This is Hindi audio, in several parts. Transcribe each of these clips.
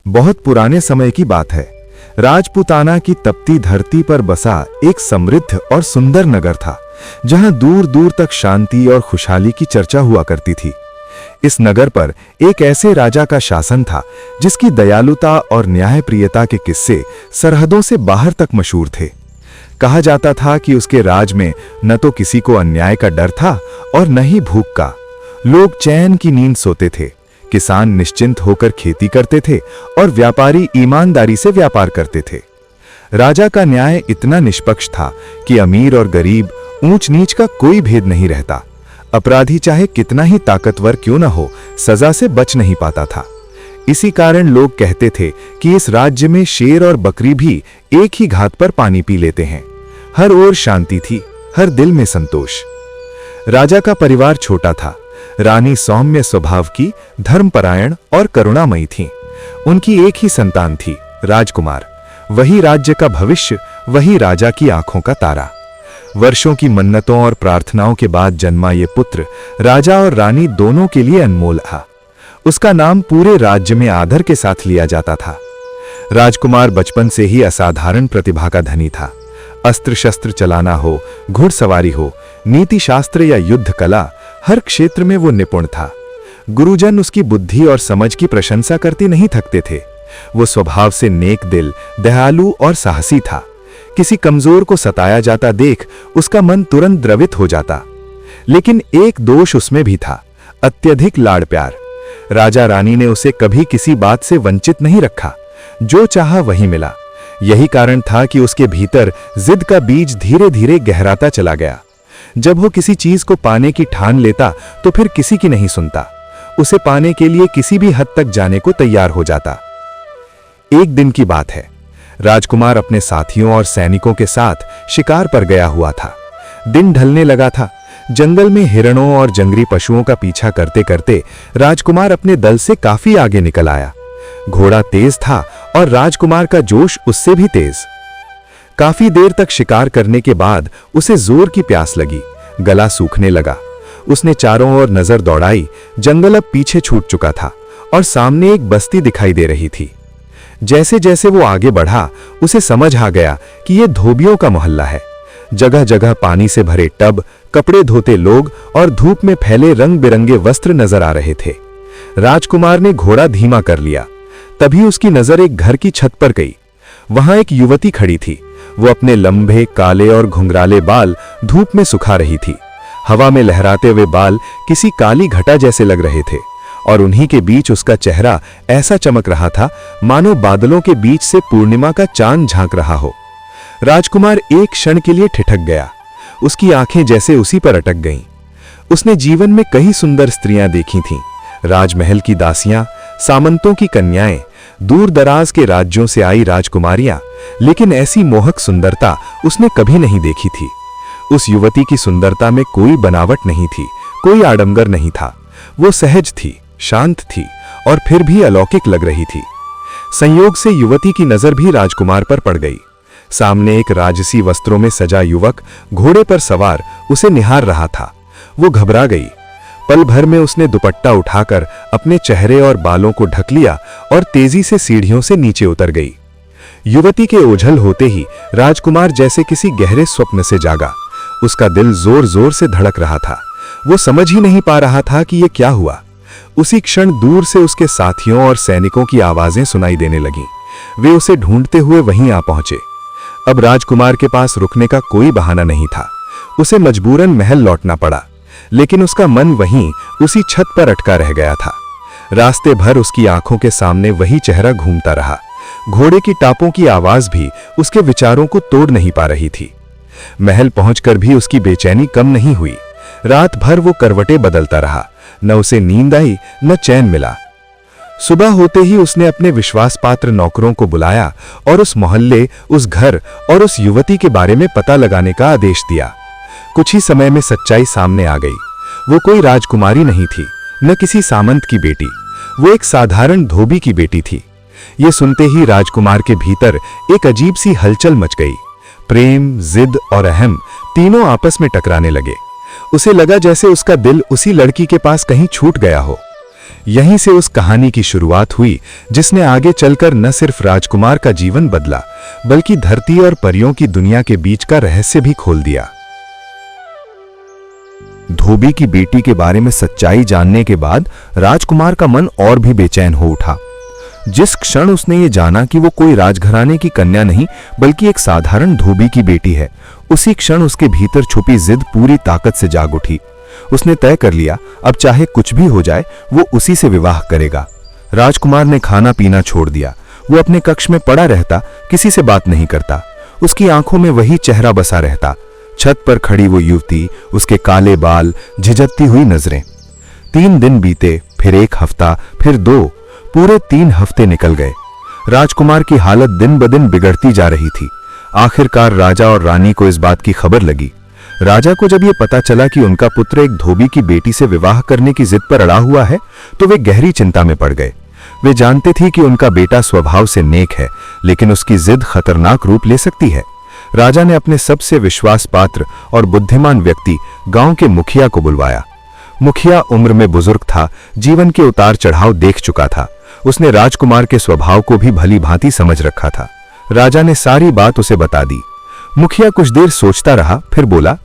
बहुत पुराने समय की बात है। राजपूताना की तपती धरती पर बसा एक समृद्ध और सुंदर नगर था, जहां दूर दूर तक शांति और खुशहाली की चर्चा हुआ करती थी। इस नगर पर एक ऐसे राजा का शासन था जिसकी दयालुता और न्यायप्रियता के किस्से सरहदों से बाहर तक मशहूर थे। कहा जाता था कि उसके राज में न तो किसी को अन्याय का डर था और न ही भूख का। लोग चैन की नींद सोते थे, किसान निश्चिंत होकर खेती करते थे और व्यापारी ईमानदारी से व्यापार करते थे। राजा का न्याय इतना निष्पक्ष था कि अमीर और गरीब, ऊंच नीच का कोई भेद नहीं रहता। अपराधी चाहे कितना ही ताकतवर क्यों न हो, सजा से बच नहीं पाता था। इसी कारण लोग कहते थे कि इस राज्य में शेर और बकरी भी एक ही घात पर पानी पी लेते हैं। हर ओर शांति थी, हर दिल में संतोष। राजा का परिवार छोटा था। रानी सौम्य स्वभाव की, धर्मपरायण और करुणामयी थी। उनकी एक ही संतान थी, राजकुमार। वही राज्य का भविष्य, वही राजा की आंखों का तारा। वर्षों की मन्नतों और प्रार्थनाओं के बाद जन्मा ये पुत्र राजा और रानी दोनों के लिए अनमोल था। उसका नाम पूरे राज्य में आदर के साथ लिया जाता था। राजकुमार बचपन से ही असाधारण प्रतिभा का धनी था। अस्त्र शस्त्र चलाना हो, घुड़सवारी हो, नीति शास्त्र या युद्ध कला, हर क्षेत्र में वो निपुण था। गुरुजन उसकी बुद्धि और समझ की प्रशंसा करते नहीं थकते थे। वो स्वभाव से नेक दिल, दयालु और साहसी था। किसी कमजोर को सताया जाता देख उसका मन तुरंत द्रवित हो जाता। लेकिन एक दोष उसमें भी था, अत्यधिक लाड़ प्यार। राजा रानी ने उसे कभी किसी बात से वंचित नहीं रखा। जो चाहा वही मिला। यही कारण था कि उसके भीतर जिद का बीज धीरे धीरे गहराता चला गया। जब वो किसी चीज को पाने की ठान लेता तो फिर किसी की नहीं सुनता। उसे पाने के लिए किसी भी हद तक जाने को तैयार हो जाता। एक दिन की बात है। राजकुमार अपने साथियों और सैनिकों के साथ शिकार पर गया हुआ था। दिन ढलने लगा था। जंगल में हिरणों और जंगली पशुओं का पीछा करते करते राजकुमार अपने दल से काफी आगे निकल आया। घोड़ा तेज था और राजकुमार का जोश उससे भी तेज। काफी देर तक शिकार करने के बाद उसे जोर की प्यास लगी। गला सूखने लगा। उसने चारों ओर नजर दौड़ाई। जंगल अब पीछे छूट चुका था और सामने एक बस्ती दिखाई दे रही थी। जैसे जैसे वो आगे बढ़ा, उसे समझ आ गया कि यह धोबियों का मोहल्ला है। जगह जगह पानी से भरे टब, कपड़े धोते लोग और धूप में फैले रंग बिरंगे वस्त्र नजर आ रहे थे। राजकुमार ने घोड़ा धीमा कर लिया। तभी उसकी नजर एक घर की छत पर गई। वहां एक युवती खड़ी थी। वो अपने लंबे, काले और घुंघराले बाल धूप में सुखा रही थी। हवा में लहराते हुए बाल किसी काली घटा जैसे लग रहे थे और उन्हीं के बीच उसका चेहरा ऐसा चमक रहा था मानो बादलों के बीच से पूर्णिमा का चांद झांक रहा हो। राजकुमार एक क्षण के लिए ठिठक गया। उसकी आंखें जैसे उसी पर अटक गईं। उसने जीवन में कई सुंदर स्त्रियां देखी थीं, राजमहल की दासियां, सामंतों की कन्याएं, दूर दराज के राज्यों से आई राजकुमारियां, लेकिन ऐसी मोहक सुंदरता उसने कभी नहीं देखी थी। उस युवती की सुंदरता में कोई बनावट नहीं थी, कोई आडंबर नहीं था। वो सहज थी, शांत थी और फिर भी अलौकिक लग रही थी। संयोग से युवती की नजर भी राजकुमार पर पड़ गई। सामने एक राजसी वस्त्रों में सजा युवक घोड़े पर सवार उसे निहार रहा था। वो घबरा गई। पल भर में उसने दुपट्टा उठाकर अपने चेहरे और बालों को ढक लिया और तेजी से सीढ़ियों से नीचे उतर गई। युवती के ओझल होते ही राजकुमार जैसे किसी गहरे स्वप्न से जागा। उसका दिल जोर जोर से धड़क रहा था। वो समझ ही नहीं पा रहा था कि यह क्या हुआ। उसी क्षण दूर से उसके साथियों और सैनिकों की आवाजें सुनाई देने लगीं। वे उसे ढूंढते हुए वहीं आ पहुंचे। अब राजकुमार के पास रुकने का कोई बहाना नहीं था। उसे मजबूरन महल लौटना पड़ा, लेकिन उसका मन वहीं उसी छत पर अटका रह गया था। रास्ते भर उसकी आंखों के सामने वही चेहरा घूमता रहा। घोड़े की टापों की आवाज भी उसके विचारों को तोड़ नहीं पा रही थी। महल पहुंचकर भी उसकी बेचैनी कम नहीं हुई। रात भर वो करवटें बदलता रहा। न उसे नींद आई, न चैन मिला। सुबह होते ही उसने अपने विश्वास पात्र नौकरों को बुलाया और उस मोहल्ले, उस घर और उस युवती के बारे में पता लगाने का आदेश दिया। कुछ ही समय में सच्चाई सामने आ गई। वो कोई राजकुमारी नहीं थी, न किसी सामंत की बेटी। वो एक साधारण धोबी की बेटी थी। ये सुनते ही राजकुमार के भीतर एक अजीब सी हलचल मच गई। प्रेम, जिद और अहम तीनों आपस में टकराने लगे। उसे लगा जैसे उसका दिल उसी लड़की के पास कहीं छूट गया हो। यहीं से उस कहानी की शुरुआत हुई जिसने आगे चलकर न सिर्फ राजकुमार का जीवन बदला बल्कि धरती और परियों की दुनिया के बीच का रहस्य भी खोल दिया। धोबी की बेटी के बारे में सच्चाई जानने के बाद राजकुमार का मन और भी बेचैन हो उठा। जिस क्षण उसने ये जाना कि वो कोई राजघराने की कन्या नहीं बल्कि एक साधारण धोबी की बेटी है, उसी क्षण उसके भीतर छुपी जिद पूरी ताकत से जाग उठी। उसने तय कर लिया, अब चाहे कुछ भी हो जाए वो उसी से विवाह करेगा। राजकुमार ने खाना पीना छोड़ दिया। वो अपने कक्ष में पड़ा रहता, किसी से बात नहीं करता। उसकी आंखों में वही चेहरा बसा रहता, छत पर खड़ी वो युवती, उसके काले बाल, झिझकती हुई नजरें। 3 दिन बीते, फिर 1 हफ्ता, फिर 2, पूरे 3 हफ्ते निकल गए। राजकुमार की हालत दिन ब दिन बिगड़ती जा रही थी। आखिरकार राजा और रानी को इस बात की खबर लगी। राजा को जब ये पता चला कि उनका पुत्र एक धोबी की बेटी से विवाह करने की जिद पर अड़ा हुआ है तो वे गहरी चिंता में पड़ गए। वे जानते थे कि उनका बेटा स्वभाव से नेक है, लेकिन उसकी जिद खतरनाक रूप ले सकती है। राजा ने अपने सबसे विश्वास पात्र और बुद्धिमान व्यक्ति गांव के मुखिया को बुलवाया। मुखिया उम्र में बुजुर्ग था, जीवन के उतार चढ़ाव देख चुका था। उसने राजकुमार के स्वभाव को भी भली भांति समझ रखा था। राजा ने सारी बात उसे बता दी। मुखिया कुछ देर सोचता रहा, फिर बोला,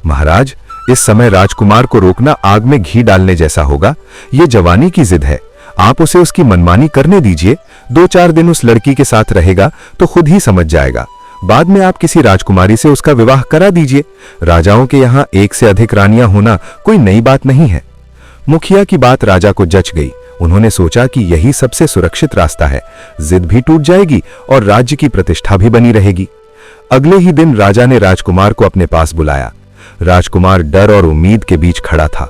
महाराज, इस समय राजकुमार को रोकना आग में घी डालने जैसा होगा। ये जवानी की जिद है, आप उसे उसकी मनमानी करने दीजिए। 2-4 दिन उस लड़की के साथ रहेगा तो खुद ही समझ जाएगा। बाद में आप किसी राजकुमारी से उसका विवाह करा दीजिए। राजाओं के यहाँ एक से अधिक रानियां होना कोई नई बात नहीं है। मुखिया की बात राजा को जच गई। उन्होंने सोचा कि यही सबसे सुरक्षित रास्ता है। जिद भी टूट जाएगी और राज्य की प्रतिष्ठा भी बनी रहेगी। अगले ही दिन राजा ने राजकुमार को अपने पास बुलाया। राजकुमार डर और उम्मीद के बीच खड़ा था।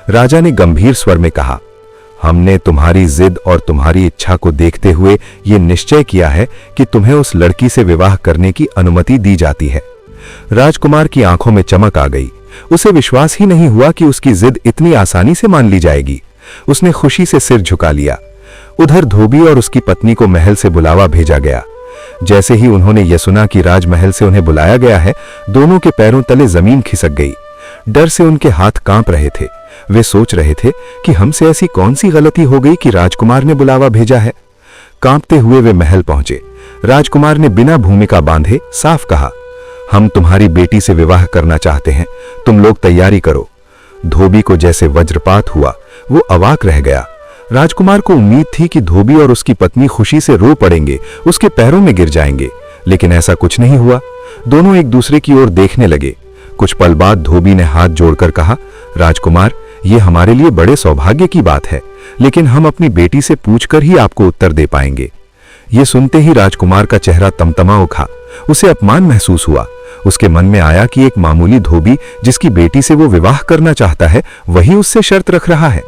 राजा ने गंभीर स्वर में कहा, हमने तुम्हारी जिद और तुम्हारी इच्छा को देखते हुए यह निश्चय किया है कि तुम्हें उस लड़की से विवाह करने की अनुमति दी जाती है। राजकुमार की आंखों में चमक आ गई। उसे विश्वास ही नहीं हुआ कि उसकी जिद इतनी आसानी से मान ली जाएगी। उसने खुशी से सिर झुका लिया। उधर धोबी और उसकी पत्नी को महल से बुलावा भेजा गया। जैसे ही उन्होंने यह सुना कि राजमहल से उन्हें बुलाया गया है, दोनों के पैरों तले जमीन खिसक गई। डर से उनके हाथ कांप रहे थे। वे सोच रहे थे कि हमसे ऐसी कौन सी गलती हो गई कि राजकुमार ने बुलावा भेजा है। कांपते हुए वे महल पहुंचे। राजकुमार ने बिना भूमिका बांधे साफ कहा, हम तुम्हारी बेटी से विवाह करना चाहते हैं, तुम लोग तैयारी करो। धोबी को जैसे वज्रपात हुआ, वो अवाक रह गया। राजकुमार को उम्मीद थी कि धोबी और उसकी पत्नी खुशी से रो पड़ेंगे, उसके पैरों में गिर जाएंगे, लेकिन ऐसा कुछ नहीं हुआ। दोनों एक दूसरे की ओर देखने लगे। कुछ पल बाद धोबी ने हाथ जोड़कर कहा, राजकुमार, ये हमारे लिए बड़े सौभाग्य की बात है, लेकिन हम अपनी बेटी से पूछकर ही आपको उत्तर दे पाएंगे। ये सुनते ही राजकुमार का चेहरा तमतमा उठा। उसे अपमान महसूस हुआ। उसके मन में आया कि एक मामूली धोबी जिसकी बेटी से वो विवाह करना चाहता है, वही उससे शर्त रख रहा है।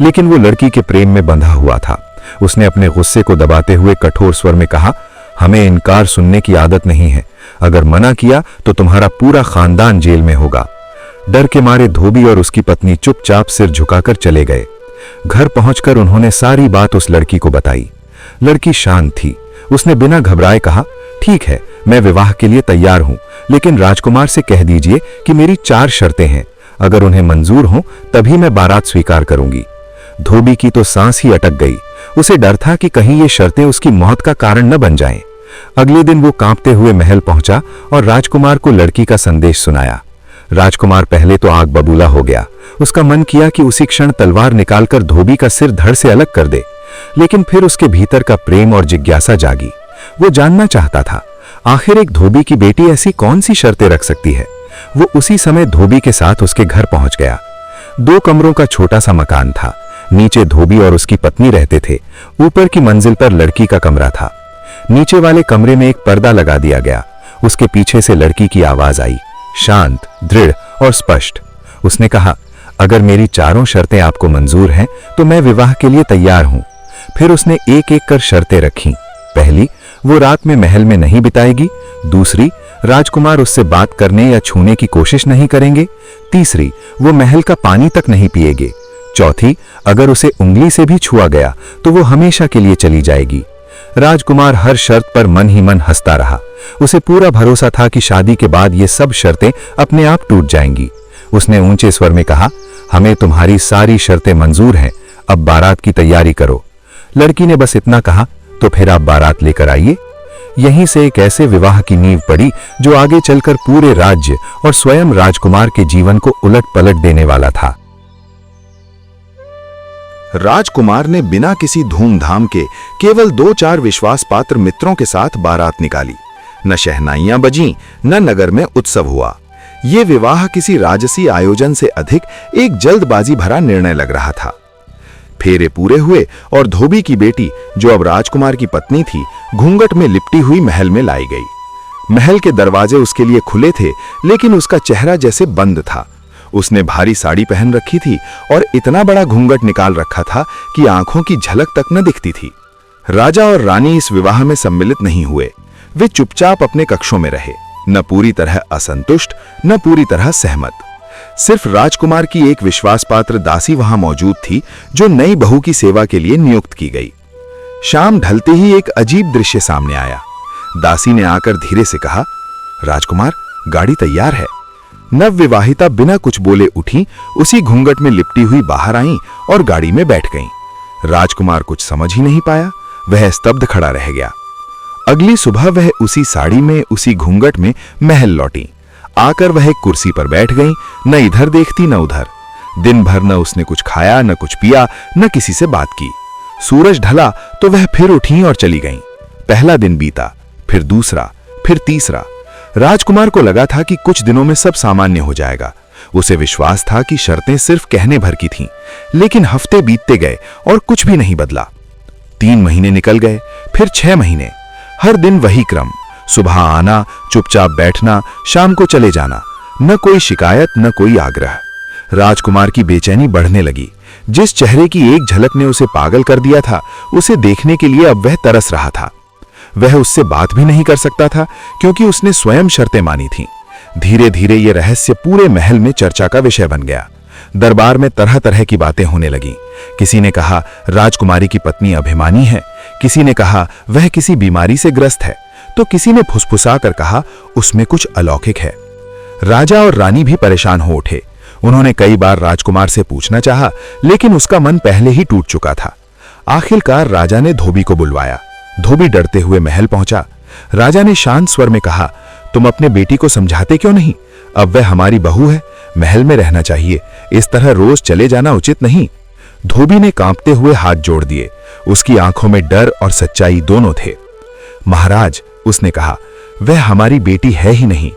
लेकिन वो लड़की के प्रेम में बंधा हुआ था। उसने अपने गुस्से को दबाते हुए कठोर स्वर में कहा, हमें इनकार सुनने की आदत नहीं है। अगर मना किया तो तुम्हारा पूरा खानदान जेल में होगा। डर के मारे धोबी और उसकी पत्नी चुपचाप सिर झुकाकर चले गए। घर पहुंचकर उन्होंने सारी बात उस लड़की को बताई। लड़की शांत थी। उसने बिना घबराए कहा, ठीक है, मैं विवाह के लिए तैयार हूं, लेकिन राजकुमार से कह दीजिए कि मेरी 4 शर्तें हैं। अगर उन्हें मंजूर हो तभी मैं बारात स्वीकार करूंगी। धोबी की तो सांस ही अटक गई। उसे डर था कि कहीं ये शर्तें उसकी मौत का कारण न बन जाएं। अगले दिन वो कांपते हुए महल पहुंचा और राजकुमार को लड़की का संदेश सुनाया। राजकुमार पहले तो आग बबूला हो गया। उसका मन किया कि उसी क्षण तलवार निकालकर धोबी का सिर धड़ से अलग कर दे, लेकिन फिर उसके भीतर का प्रेम और जिज्ञासा जागी। वो जानना चाहता था, आखिर एक धोबी की बेटी ऐसी कौन सी शर्तें रख सकती है। वो उसी समय धोबी के साथ उसके घर पहुंच गया। 2 कमरों का छोटा सा मकान था। नीचे धोबी और उसकी पत्नी रहते थे। ऊपर की मंजिल पर लड़की का कमरा था। नीचे वाले कमरे में एक पर्दा लगा दिया गया। उसके पीछे से लड़की की आवाज आई, शांत, दृढ़ और स्पष्ट। उसने कहा, अगर मेरी 4 शर्तें आपको मंजूर हैं तो मैं विवाह के लिए तैयार हूं। फिर उसने एक एक कर शर्तें रखीं। पहली, वो रात में महल में नहीं बिताएगी। दूसरी, राजकुमार उससे बात करने या छूने की कोशिश नहीं करेंगे। तीसरी, वो महल का पानी तक नहीं पिएगे। चौथी, अगर उसे उंगली से भी छुआ गया तो वो हमेशा के लिए चली जाएगी। राजकुमार हर शर्त पर मन ही मन हंसता रहा। उसे पूरा भरोसा था कि शादी के बाद ये सब शर्तें अपने आप टूट जाएंगी। उसने ऊंचे स्वर में कहा, हमें तुम्हारी सारी शर्तें मंजूर हैं। अब बारात की तैयारी करो। लड़की ने बस इतना कहा, तो फिर आप बारात लेकर आइए। यहीं से एक ऐसे विवाह की नींव पड़ी जो आगे चलकर पूरे राज्य और स्वयं राजकुमार के जीवन को उलट पलट देने वाला था। राजकुमार ने बिना किसी धूमधाम के केवल 2-4 विश्वास पात्र मित्रों के साथ बारात निकाली। न शहनाइयां बजीं, न नगर में उत्सव हुआ। यह विवाह किसी राजसी आयोजन से अधिक एक जल्दबाजी भरा निर्णय लग रहा था। फेरे पूरे हुए और धोबी की बेटी, जो अब राजकुमार की पत्नी थी, घूंघट में लिपटी हुई महल में लाई गई। महल के दरवाजे उसके लिए खुले थे, लेकिन उसका चेहरा जैसे बंद था। उसने भारी साड़ी पहन रखी थी और इतना बड़ा घूंघट निकाल रखा था कि आंखों की झलक तक न दिखती थी। राजा और रानी इस विवाह में सम्मिलित नहीं हुए। वे चुपचाप अपने कक्षों में रहे, न पूरी तरह असंतुष्ट, न पूरी तरह सहमत। सिर्फ राजकुमार की एक विश्वासपात्र दासी वहां मौजूद थी, जो नई बहू की सेवा के लिए नियुक्त की गई। शाम ढलते ही एक अजीब दृश्य सामने आया। दासी ने आकर धीरे से कहा, राजकुमार, गाड़ी तैयार है। नवविवाहिता बिना कुछ बोले उठी, उसी घूंघट में लिपटी हुई बाहर आईं और गाड़ी में बैठ गईं। राजकुमार कुछ समझ ही नहीं पाया, वह स्तब्ध खड़ा रह गया। अगली सुबह वह उसी साड़ी में, उसी घूंघट में महल लौटी। आकर वह एक कुर्सी पर बैठ गईं, न इधर देखती न उधर। दिन भर न उसने कुछ खाया, न कुछ पिया, न किसी से बात की। सूरज ढला तो वह फिर उठी और चली गईं। पहला दिन बीता, फिर दूसरा, फिर तीसरा। राजकुमार को लगा था कि कुछ दिनों में सब सामान्य हो जाएगा। उसे विश्वास था कि शर्तें सिर्फ कहने भर की थीं, लेकिन हफ्ते बीतते गए और कुछ भी नहीं बदला। 3 महीने निकल गए, फिर 6 महीने। हर दिन वही क्रम, सुबह आना, चुपचाप बैठना, शाम को चले जाना। न कोई शिकायत, न कोई आग्रह। राजकुमार की बेचैनी बढ़ने लगी। जिस चेहरे की एक झलक ने उसे पागल कर दिया था, उसे देखने के लिए अब वह तरस रहा था। वह उससे बात भी नहीं कर सकता था, क्योंकि उसने स्वयं शर्तें मानी थीं। धीरे धीरे यह रहस्य पूरे महल में चर्चा का विषय बन गया। दरबार में तरह तरह की बातें होने लगीं। किसी ने कहा राजकुमारी की पत्नी अभिमानी है, किसी ने कहा वह किसी बीमारी से ग्रस्त है, तो किसी ने फुसफुसा कर कहा उसमें कुछ अलौकिक है। राजा और रानी भी परेशान हो उठे। उन्होंने कई बार राजकुमार से पूछना चाहा, लेकिन उसका मन पहले ही टूट चुका था। आखिरकार राजा ने धोबी को बुलवाया। धोबी डरते हुए महल पहुंचा। राजा ने शांत स्वर में कहा, तुम अपने बेटी को समझाते क्यों नहीं? अब वह हमारी बहू है, महल में रहना चाहिए, इस तरह रोज चले जाना उचित नहीं। धोबी ने कांपते हुए हाथ जोड़ दिए। उसकी आंखों में डर और सच्चाई दोनों थे। महाराज, उसने कहा, वह हमारी बेटी है ही नहीं।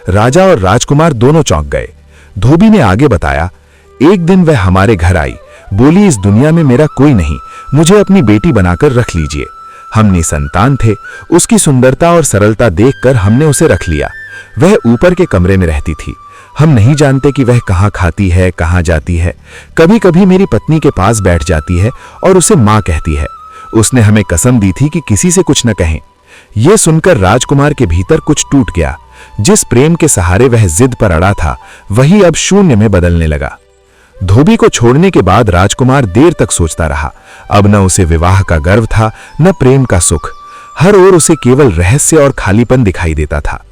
राजा और राजकुमार दोनों चौंक गए। धोबी ने आगे बताया, एक दिन वह हमारे घर आई, बोली इस दुनिया में मेरा कोई नहीं, मुझे अपनी बेटी बनाकर रख लीजिए। हम निसंतान थे, उसकी सुंदरता और सरलता देखकर हमने उसे रख लिया। वह ऊपर के कमरे में रहती थी। हम नहीं जानते कि वह कहाँ खाती है, कहाँ जाती है। कभी कभी मेरी पत्नी के पास बैठ जाती है और उसे माँ कहती है। उसने हमें कसम दी थी कि किसी से कुछ न कहें। यह सुनकर राजकुमार के भीतर कुछ टूट गया। जिस प्रेम के सहारे वह जिद पर अड़ा था, वही अब शून्य में बदलने लगा। धोबी को छोड़ने के बाद राजकुमार देर तक सोचता रहा। अब न उसे विवाह का गर्व था, न प्रेम का सुख। हर ओर उसे केवल रहस्य और खालीपन दिखाई देता था।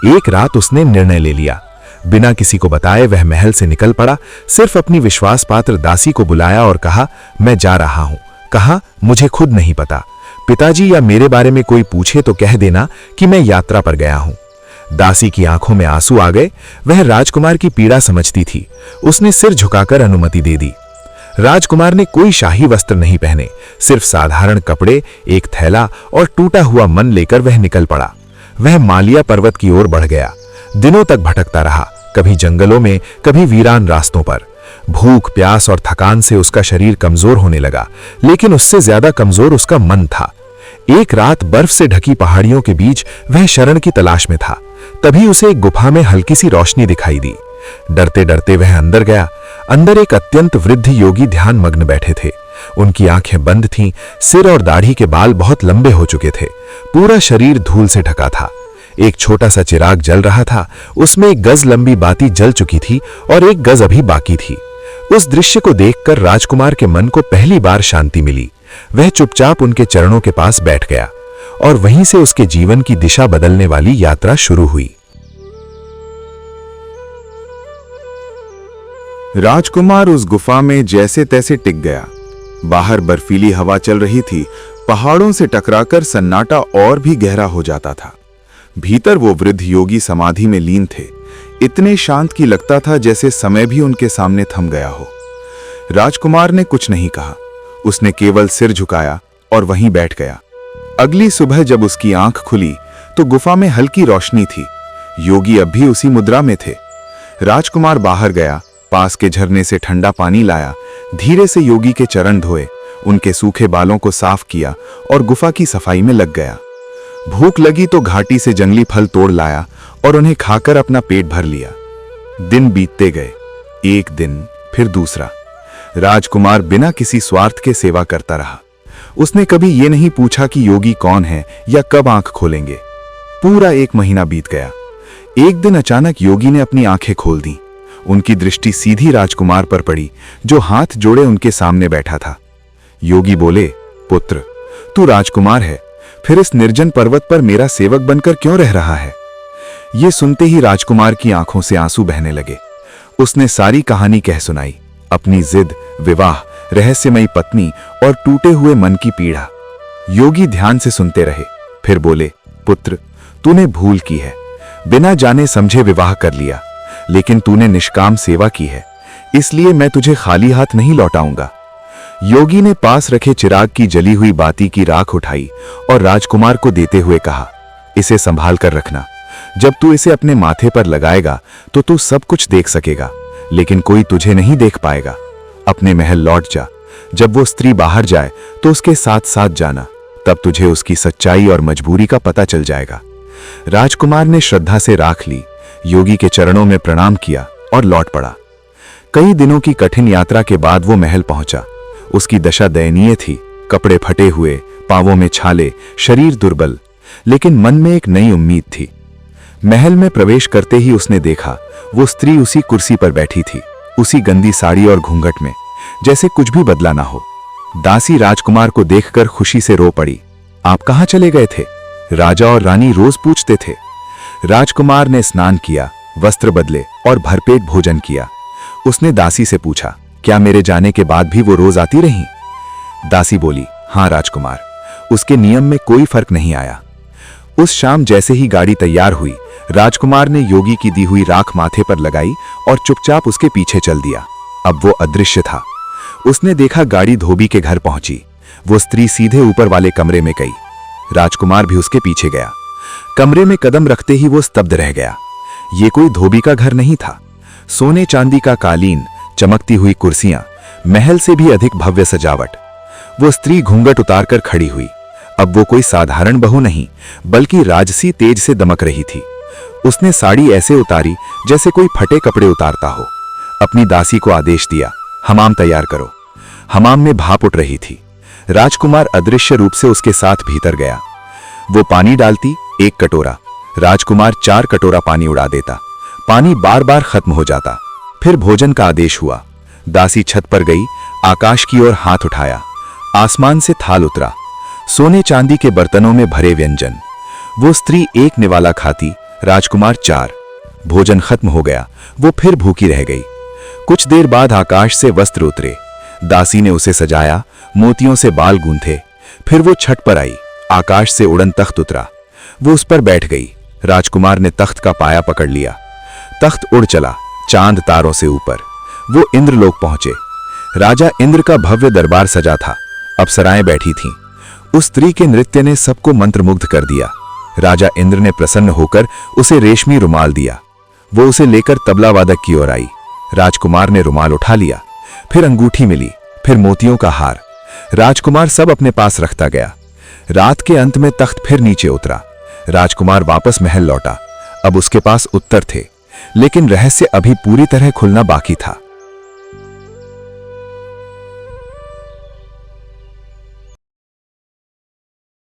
एक रात उसने निर्णय ले लिया। बिना किसी को बताए वह महल से निकल पड़ा। सिर्फ अपनी विश्वास पात्र दासी को बुलाया और कहा, मैं जा रहा हूं। कहा, मुझे खुद नहीं पता। पिताजी या मेरे बारे में कोई पूछे तो कह देना कि मैं यात्रा पर गया हूं। दासी की आंखों में आंसू आ गए। वह राजकुमार की पीड़ा समझती थी। उसने सिर झुकाकर अनुमति दे दी। राजकुमार ने कोई शाही वस्त्र नहीं पहने, सिर्फ साधारण कपड़े, एक थैला और टूटा हुआ मन लेकर वह निकल पड़ा। वह मालिया पर्वत की ओर बढ़ गया। दिनों तक भटकता रहा, कभी जंगलों में, कभी वीरान रास्तों पर। भूख, प्यास और थकान से उसका शरीर कमजोर होने लगा, लेकिन उससे ज्यादा कमजोर उसका मन था। एक रात बर्फ से ढकी पहाड़ियों के बीच वह शरण की तलाश में था। तभी उसे एक गुफा में हल्की सी रोशनी दिखाई दी। डरते डरते वह अंदर गया। अंदर एक अत्यंत वृद्ध योगी ध्यान मग्न बैठे थे। उनकी आंखें बंद थीं, सिर और दाढ़ी के बाल बहुत लंबे हो चुके थे। पूरा शरीर धूल से ढका था। एक छोटा सा चिराग जल रहा था। उसमें 1 गज लंबी बाती जल चुकी थी और 1 गज अभी बाकी थी। उस दृश्य को देखकर राजकुमार के मन को पहली बार शांति मिली। वह चुपचाप उनके चरणों के पास बैठ गया और वहीं से उसके जीवन की दिशा बदलने वाली यात्रा शुरू हुई। राजकुमार उस गुफा में जैसे तैसे टिक गया। बाहर बर्फीली हवा चल रही थी, पहाड़ों से टकराकर सन्नाटा और भी गहरा हो जाता था। भीतर वो वृद्ध योगी समाधि में लीन थे, इतने शांत कि लगता था जैसे समय भी उनके सामने थम गया हो। राजकुमार ने कुछ नहीं कहा, उसने केवल सिर झुकाया और वहीं बैठ गया। अगली सुबह जब उसकी आंख खुली तो गुफा में हल्की रोशनी थी। योगी अब भी उसी मुद्रा में थे। राजकुमार बाहर गया, पास के झरने से ठंडा पानी लाया, धीरे से योगी के चरण धोए, उनके सूखे बालों को साफ किया और गुफा की सफाई में लग गया। भूख लगी तो घाटी से जंगली फल तोड़ लाया और उन्हें खाकर अपना पेट भर लिया। दिन बीतते गए, एक दिन फिर दूसरा। राजकुमार बिना किसी स्वार्थ के सेवा करता रहा। उसने कभी ये नहीं पूछा कि योगी कौन है या कब आंख खोलेंगे। पूरा 1 महीना बीत गया। एक दिन अचानक योगी ने अपनी आंखें खोल दी। उनकी दृष्टि सीधी राजकुमार पर पड़ी, जो हाथ जोड़े उनके सामने बैठा था। योगी बोले, पुत्र, तू राजकुमार है, फिर इस निर्जन पर्वत पर मेरा सेवक बनकर क्यों रह रहा है? ये सुनते ही राजकुमार की आंखों से आंसू बहने लगे। उसने सारी कहानी कह सुनाई, अपनी जिद, विवाह, रहस्यमयी पत्नी और टूटे हुए मन की पीड़ा। योगी ध्यान से सुनते रहे, फिर बोले, पुत्र, तूने भूल की है, बिना जाने समझे विवाह कर लिया, लेकिन तूने निष्काम सेवा की है, इसलिए मैं तुझे खाली हाथ नहीं लौटाऊंगा। योगी ने पास रखे चिराग की जली हुई बाती की राख उठाई और राजकुमार को देते हुए कहा, इसे संभाल कर रखना। जब तू इसे अपने माथे पर लगाएगा तो तू सब कुछ देख सकेगा, लेकिन कोई तुझे नहीं देख पाएगा। अपने महल लौट जा। जब वो स्त्री बाहर जाए तो उसके साथ साथ जाना, तब तुझे उसकी सच्चाई और मजबूरी का पता चल जाएगा। राजकुमार ने श्रद्धा से राख ली, योगी के चरणों में प्रणाम किया और लौट पड़ा। कई दिनों की कठिन यात्रा के बाद वो महल पहुंचा। उसकी दशा दयनीय थी, कपड़े फटे हुए, पांवों में छाले, शरीर दुर्बल, लेकिन मन में एक नई उम्मीद थी। महल में प्रवेश करते ही उसने देखा, वो स्त्री उसी कुर्सी पर बैठी थी, उसी गंदी साड़ी और घूंघट में, जैसे कुछ भी बदला ना हो। दासी राजकुमार को देखकर खुशी से रो पड़ी। आप कहां चले गए थे? राजा और रानी रोज पूछते थे। राजकुमार ने स्नान किया, वस्त्र बदले और भरपेट भोजन किया। उसने दासी से पूछा, क्या मेरे जाने के बाद भी वो रोज आती रहीं? दासी बोली, हां राजकुमार, उसके नियम में कोई फर्क नहीं आया। उस शाम जैसे ही गाड़ी तैयार हुई, राजकुमार ने योगी की दी हुई राख माथे पर लगाई और चुपचाप उसके पीछे चल दिया। अब वो अदृश्य था। उसने देखा गाड़ी धोबी के घर पहुंची। वो स्त्री सीधे ऊपर वाले कमरे में गई। राजकुमार भी उसके पीछे गया। कमरे में कदम रखते ही वो स्तब्ध रह गया। ये कोई धोबी का घर नहीं था। सोने चांदी का कालीन, चमकती हुई कुर्सियां, महल से भी अधिक भव्य सजावट। वो स्त्री घूंघट उतारकर खड़ी हुई। अब वो कोई साधारण बहू नहीं, बल्कि राजसी तेज से दमक रही थी। उसने साड़ी ऐसे उतारी जैसे कोई फटे कपड़े उतारता हो। अपनी दासी को आदेश दिया, हमाम तैयार करो। हमाम में भाप उठ रही थी। राजकुमार अदृश्य रूप से उसके साथ भीतर गया। वो पानी डालती, 1 कटोरा। राजकुमार 4 कटोरा पानी उड़ा देता। पानी बार बार खत्म हो जाता। फिर भोजन का आदेश हुआ। दासी छत पर गई, आकाश की ओर हाथ उठाया। आसमान से थाल उतरा, सोने चांदी के बर्तनों में भरे व्यंजन। वो स्त्री 1 निवाला खाती, राजकुमार 4। भोजन खत्म हो गया। वो फिर भूखी रह गई। कुछ देर बाद आकाश से वस्त्र उतरे। दासी ने उसे सजाया, मोतियों से बाल गूंथे। फिर वो छत पर आई। आकाश से उड़न तख्त उतरा। वो उस पर बैठ गई। राजकुमार ने तख्त का पाया पकड़ लिया। तख्त उड़ चला, चांद तारों से ऊपर। वो इंद्रलोक पहुंचे। राजा इंद्र का भव्य दरबार सजा था। अप्सराएं बैठी थीं। उस स्त्री के नृत्य ने सबको मंत्रमुग्ध कर दिया। राजा इंद्र ने प्रसन्न होकर उसे रेशमी रुमाल दिया। वो उसे लेकर तबला वादक की ओर आई। राजकुमार ने रुमाल उठा लिया। फिर अंगूठी मिली, फिर मोतियों का हार। राजकुमार सब अपने पास रखता गया। रात के अंत में तख्त फिर नीचे उतरा। राजकुमार वापस महल लौटा। अब उसके पास उत्तर थे, लेकिन रहस्य अभी पूरी तरह खुलना बाकी था।